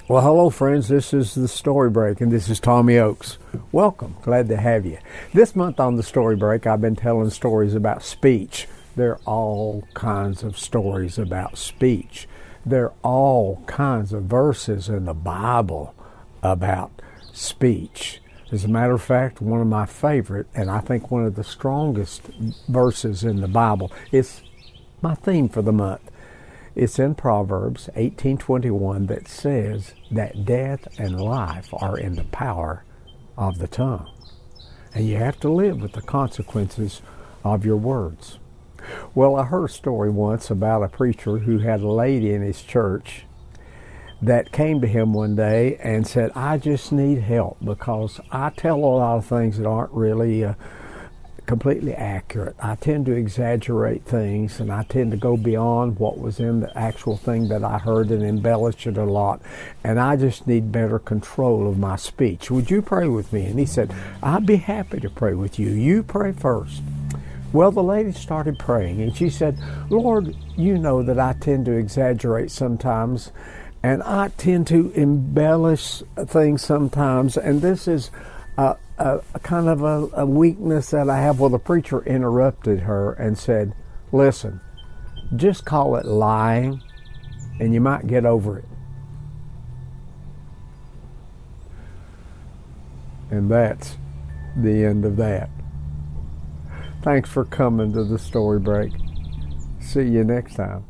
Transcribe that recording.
Well, hello, friends. This is the Story Break, and this is Tommy Oakes. Welcome. Glad to have you. This month on the Story Break, I've been telling stories about speech. There are all kinds of stories about speech. There are all kinds of verses in the Bible about speech. As a matter of fact, one of my favorite, and I think one of the strongest verses in the Bible, is my theme for the month. It's in Proverbs 18:21 that says that death and life are in the power of the tongue. And you have to live with the consequences of your words. Well, I heard a story once about a preacher who had a lady in his church that came to him one day and said, I just need help because I tell a lot of things that aren't really completely accurate. I tend to exaggerate things, and I tend to go beyond what was in the actual thing that I heard and embellish it a lot, and I just need better control of my speech. Would you pray with me? And he said, I'd be happy to pray with you. You pray first. Well, the lady started praying, and she said, Lord, you know that I tend to exaggerate sometimes, and I tend to embellish things sometimes, and this is a kind of a weakness that I have. Well, the preacher interrupted her and said, listen, just call it lying and you might get over it. And that's the end of that. Thanks for coming to the Story Break. See you next time.